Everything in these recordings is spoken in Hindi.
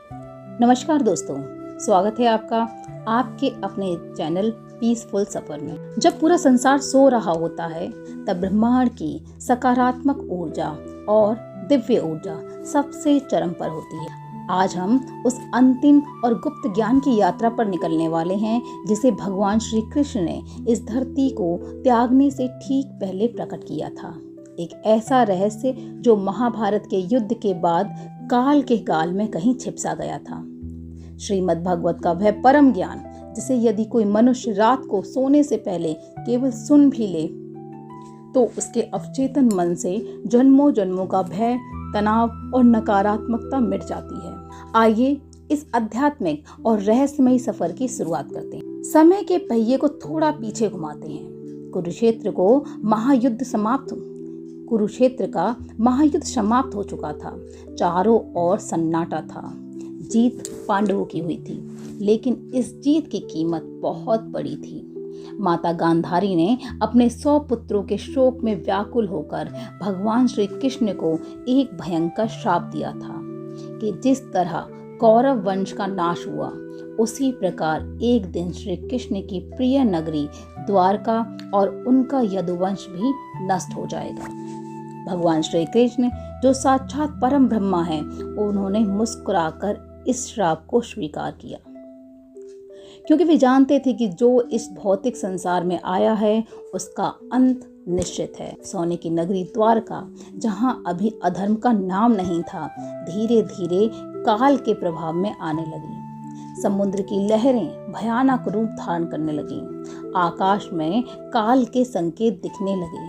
नमस्कार दोस्तों, स्वागत है आपका आपके अपने चैनल पीसफुल सफर में। जब पूरा संसार सो रहा होता है तब ब्रह्मांड की सकारात्मक ऊर्जा और दिव्य ऊर्जा सबसे चरम पर होती है। आज हम उस अंतिम और गुप्त ज्ञान की यात्रा पर निकलने वाले हैं जिसे भगवान श्री कृष्ण ने इस धरती को त्यागने से ठीक पहले प्रकट किया था। एक ऐसा रहस्य जो महाभारत के युद्ध के बाद काल के गाल में कहीं छिप सा गया था। श्रीमद् भागवत का वह परम ज्ञान जिसे यदि कोई मनुष्य रात को सोने से पहले केवल सुन भी ले तो उसके अवचेतन मन से जन्मों जन्मों का भय, तनाव और नकारात्मकता मिट जाती है। आइए इस आध्यात्मिक और रहस्यमयी सफर की शुरुआत करते हैं। समय के पहिए को थोड़ा पीछे घुमाते हैं। कुरुक्षेत्र का महायुद्ध समाप्त हो चुका था। चारों ओर सन्नाटा था। जीत पांडवों की हुई थी, लेकिन इस जीत की कीमत बहुत बड़ी थी। माता गांधारी ने अपने 100 पुत्रों के शोक में व्याकुल होकर भगवान श्री कृष्ण को एक भयंकर श्राप दिया था कि जिस तरह कौरव वंश का नाश हुआ उसी प्रकार एक दिन श्री कृष्ण की प्रिय नगरी द्वारका और उनका यदुवंश भी नष्ट हो जाएगा। भगवान श्री कृष्ण जो साक्षात परम ब्रह्मा हैं, उन्होंने मुस्कुराकर इस श्राप को स्वीकार किया, क्योंकि वे जानते थे कि जो इस भौतिक संसार में आया है उसका अंत निश्चित है। सोने की नगरी द्वारका, जहां अभी अधर्म का नाम नहीं था, धीरे धीरे काल के प्रभाव में आने लगी। समुद्र की लहरें भयानक रूप धारण करने लगी। आकाश में काल के संकेत दिखने लगे।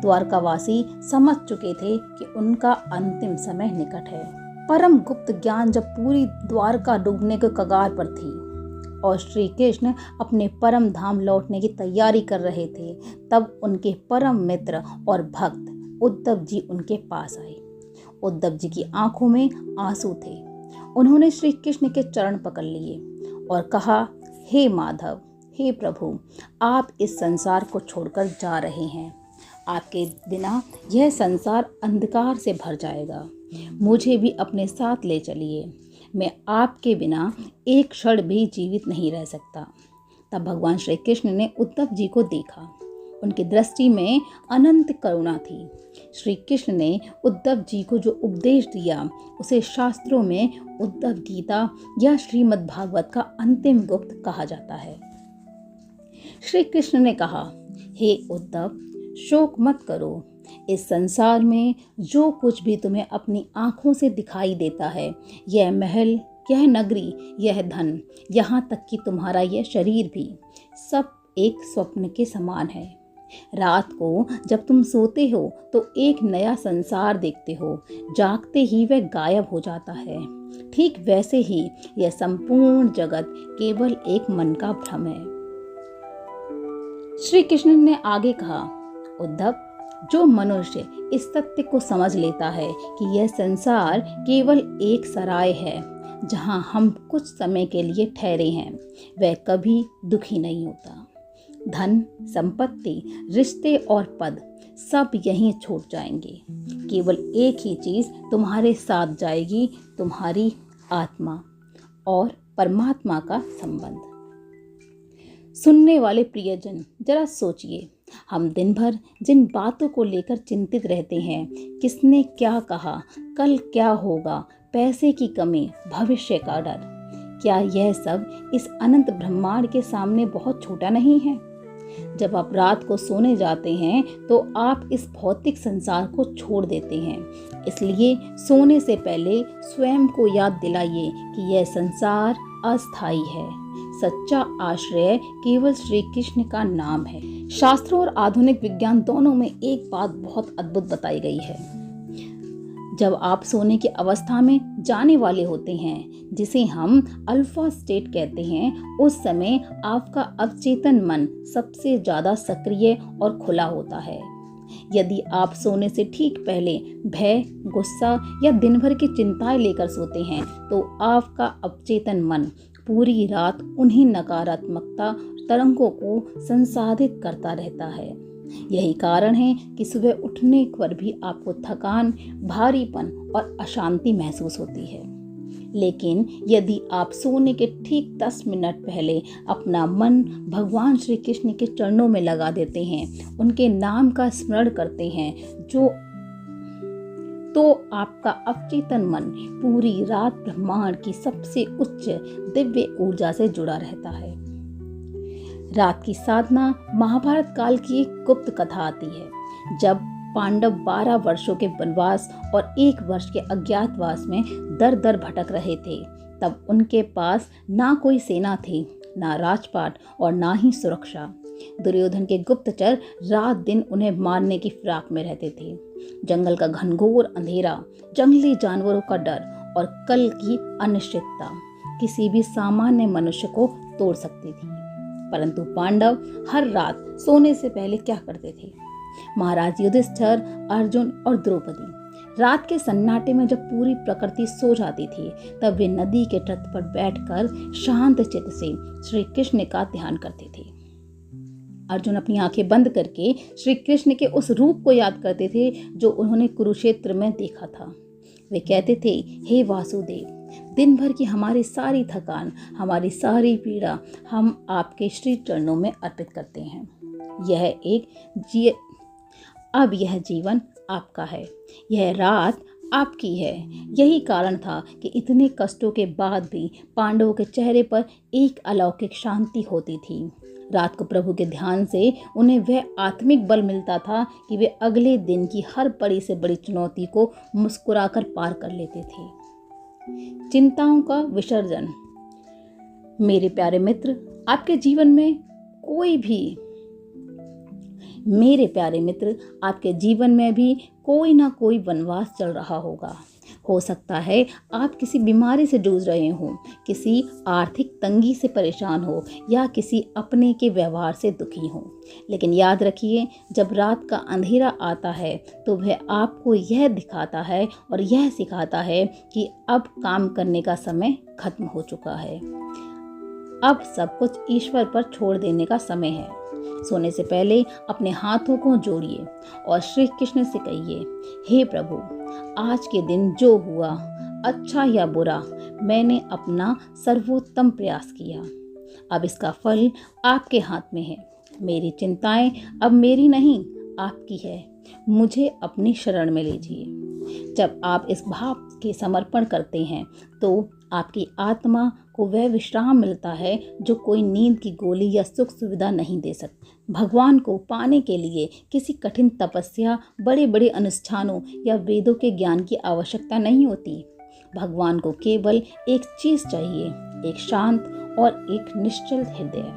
द्वारकावासी समझ चुके थे कि उनका अंतिम समय निकट है। परम गुप्त ज्ञान जब पूरी द्वारका डूबने के कगार पर थी और श्री कृष्ण अपने परम धाम लौटने की तैयारी कर रहे थे, तब उनके परम मित्र और भक्त उद्धव जी उनके पास आए। उद्धव जी की आंखों में आंसू थे। उन्होंने श्री कृष्ण के चरण पकड़ लिए और कहा, हे माधव, हे प्रभु, आप इस संसार को छोड़कर जा रहे हैं। आपके बिना यह संसार अंधकार से भर जाएगा। मुझे भी अपने साथ ले चलिए। मैं आपके बिना एक क्षण भी जीवित नहीं रह सकता। तब भगवान श्री कृष्ण ने उद्धव जी को देखा। उनकी दृष्टि में अनंत करुणा थी। श्री कृष्ण ने उद्धव जी को जो उपदेश दिया उसे शास्त्रों में उद्धव गीता या श्रीमद् भागवत का अंतिम गुप्त कहा जाता है। श्री कृष्ण ने कहा, हे उद्धव, शोक मत करो। इस संसार में जो कुछ भी तुम्हें अपनी आंखों से दिखाई देता है, यह महल, यह नगरी, यह धन, यहाँ तक कि तुम्हारा यह शरीर भी, सब एक स्वप्न के समान है। रात को जब तुम सोते हो तो एक नया संसार देखते हो, जागते ही वह गायब हो जाता है। ठीक वैसे ही यह संपूर्ण जगत केवल एक मन का भ्रम है। श्री कृष्ण ने आगे कहा, उद्धव, जो मनुष्य इस सत्य को समझ लेता है कि यह संसार केवल एक सराय है जहां हम कुछ समय के लिए ठहरे हैं, वह कभी दुखी नहीं होता। धन, संपत्ति, रिश्ते और पद सब यहीं छूट जाएंगे। केवल एक ही चीज तुम्हारे साथ जाएगी, तुम्हारी आत्मा और परमात्मा का संबंध। सुनने वाले प्रियजन, जरा सोचिए, हम दिन भर जिन बातों को लेकर चिंतित रहते हैं, किसने क्या कहा, कल क्या होगा, पैसे की कमी, भविष्य का डर, क्या यह सब इस अनंत ब्रह्मांड के सामने बहुत छोटा नहीं है? जब आप रात को सोने जाते हैं तो आप इस भौतिक संसार को छोड़ देते हैं। इसलिए सोने से पहले स्वयं को याद दिलाइए कि यह संसार अस्थायी है। सच्चा आश्रय केवल श्री कृष्ण का नाम है। शास्त्रों और आधुनिक विज्ञान दोनों में एक बात बहुत अद्भुत बताई गई है। जब आप सोने की अवस्था में जाने वाले होते हैं, जिसे हम अल्फा स्टेट कहते हैं, उस समय आपका अवचेतन मन सबसे ज्यादा सक्रिय और खुला होता है। यदि आप सोने से ठीक पहले भय, गुस्सा या दिन भर की चिंताएं लेकर सोते हैं तो आपका अवचेतन मन पूरी रात उन्हीं नकारात्मकता तरंगों को संसाधित करता रहता है। यही कारण है कि सुबह उठने पर भी आपको थकान, भारीपन और अशांति महसूस होती है। लेकिन यदि आप सोने के ठीक 10 मिनट पहले अपना मन भगवान श्री कृष्ण के चरणों में लगा देते हैं, उनके नाम का स्मरण करते हैं, तो आपका अवचेतन मन पूरी रात ब्रह्मांड की सबसे उच्च दिव्य ऊर्जा से जुड़ा रहता है। रात की साधना महाभारत काल की एक गुप्त कथा आती है। जब पांडव 12 वर्षों के वनवास और 1 वर्ष के अज्ञातवास में दर दर भटक रहे थे, तब उनके पास ना कोई सेना थी, ना राजपाट और ना ही सुरक्षा। दुर्योधन के गुप्तचर रात दिन उन्हें मारने की फिराक में रहते थे। जंगल का घनघोर अंधेरा, जंगली जानवरों का डर और कल की अनिश्चितता किसी भी सामान्य मनुष्य को तोड़ सकती थी। परंतु पांडव हर रात सोने से पहले क्या करते थे? महाराज युधिष्ठिर, अर्जुन और द्रौपदी रात के सन्नाटे में जब पूरी प्रकृति सो जाती थी, तब वे नदी के तट पर बैठकर शांत चित्त से श्री कृष्ण का ध्यान करते थे। अर्जुन अपनी आंखें बंद करके श्री कृष्ण के उस रूप को याद करते थे जो उन्होंने कुरुक्षेत्र में देखा था। वे कहते थे, हे वासुदेव, दिन भर की हमारी सारी थकान, हमारी सारी पीड़ा हम आपके श्री चरणों में अर्पित करते हैं। अब यह जीवन आपका है, यह रात आपकी है। यही कारण था कि इतने कष्टों के बाद भी पांडवों के चेहरे पर एक अलौकिक शांति होती थी। रात को प्रभु के ध्यान से उन्हें वह आत्मिक बल मिलता था कि वे अगले दिन की हर बड़ी से बड़ी चुनौती को मुस्कुराकर पार कर लेते थे। चिंताओं का विसर्जन। मेरे प्यारे मित्र, आपके जीवन में भी कोई ना कोई वनवास चल रहा होगा। हो सकता है आप किसी बीमारी से जूझ रहे हो, किसी आर्थिक तंगी से परेशान हो या किसी अपने के व्यवहार से दुखी हो। लेकिन याद रखिए, जब रात का अंधेरा आता है तो वह आपको यह दिखाता है और यह सिखाता है कि अब काम करने का समय खत्म हो चुका है। अब सब कुछ ईश्वर पर छोड़ देने का समय है। सोने से पहले अपने हाथों को जोड़िए और श्री कृष्ण से कहिए, हे प्रभु, आज के दिन जो हुआ, अच्छा या बुरा, मैंने अपना सर्वोत्तम प्रयास किया। अब इसका फल आपके हाथ में है। मेरी चिंताएं अब मेरी नहीं, आपकी है। मुझे अपनी शरण में लीजिए। जब आप इस भाव के समर्पण करते हैं तो आपकी आत्मा को वह विश्राम मिलता है जो कोई नींद की गोली या सुख सुविधा नहीं दे सकती। भगवान को पाने के लिए किसी कठिन तपस्या, बड़े बड़े अनुष्ठानों या वेदों के ज्ञान की आवश्यकता नहीं होती। भगवान को केवल एक चीज चाहिए, एक शांत और एक निश्चल हृदय।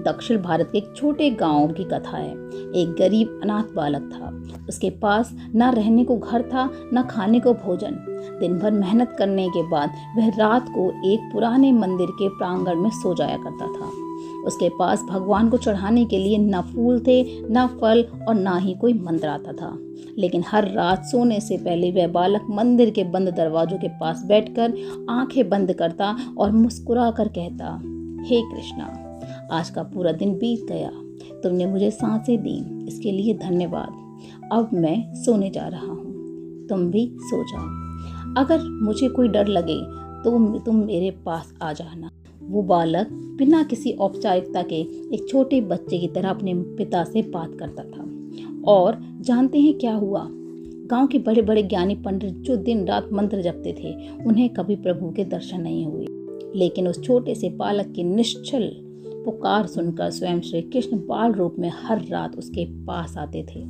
दक्षिण भारत के एक छोटे गांव की कथा है। एक गरीब अनाथ बालक था। उसके पास न रहने को घर था, न खाने को भोजन। दिन भर मेहनत करने के बाद वह रात को एक पुराने मंदिर के प्रांगण में सो जाया करता था। उसके पास भगवान को चढ़ाने के लिए न फूल थे, न फल और न ही कोई मंत्र आता था। लेकिन हर रात सोने से पहले वह बालक मंदिर के बंद दरवाजों के पास बैठकर आंखें बंद करता और मुस्कुरा कर कहता, हे कृष्णा, आज का पूरा दिन बीत गया। तुमने मुझे सांसें दी, इसके लिए धन्यवाद। अब मैं सोने जा रहा हूँ, तुम भी सो जाओ। अगर मुझे कोई डर लगे तो तुम मेरे पास आ जाना। वो बालक बिना किसी औपचारिकता के एक छोटे बच्चे की तरह अपने पिता से बात करता था। और जानते हैं क्या हुआ? गांव के बड़े बड़े ज्ञानी पंडित जो दिन रात मंत्र जपते थे, उन्हें कभी प्रभु के दर्शन नहीं हुए। लेकिन उस छोटे से बालक की निश्चल पुकार सुनकर स्वयं श्री कृष्ण बाल रूप में हर रात उसके पास आते थे।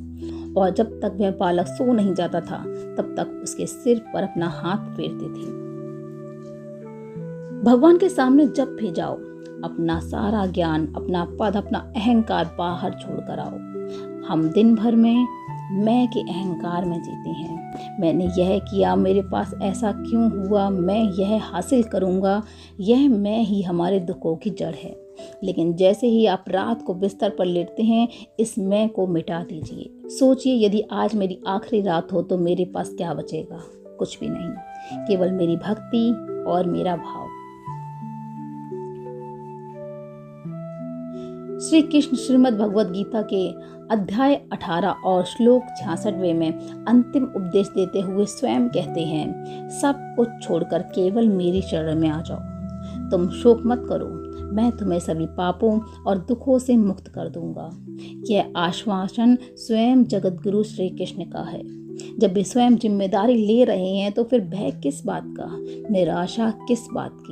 और जब तक वह बालक सो नहीं जाता था, तब तक उसके सिर पर अपना हाथ फेरते थे। भगवान के सामने जब भी जाओ, अपना सारा ज्ञान, अपना पद, अपना अहंकार बाहर छोड़कर आओ। हम दिन भर में मैं के अहंकार में जीते हैं। मैंने यह किया, मेरे पास ऐसा क्यों हुआ, मैं यह हासिल करूंगा, यह मैं ही हमारे दुखों की जड़ है। लेकिन जैसे ही आप रात को बिस्तर पर लेटते हैं, इस मैं को मिटा दीजिए। सोचिए, यदि आज मेरी आखिरी रात हो तो मेरे पास क्या बचेगा? कुछ भी नहीं, केवल मेरी भक्ति और मेरा भाव। श्री कृष्ण श्रीमद् भगवद गीता के अध्याय 18 और श्लोक 66वें में अंतिम उपदेश देते हुए स्वयं कहते हैं, सब कुछ छोड़कर केवल मेरी शरण में आ जाओ। तुम शोक मत करो, मैं तुम्हें सभी पापों और दुखों से मुक्त कर दूंगा। यह आश्वासन स्वयं जगतगुरु श्री कृष्ण का है। जब वे स्वयं जिम्मेदारी ले रहे हैं तो फिर भय किस बात का, निराशा किस बात की।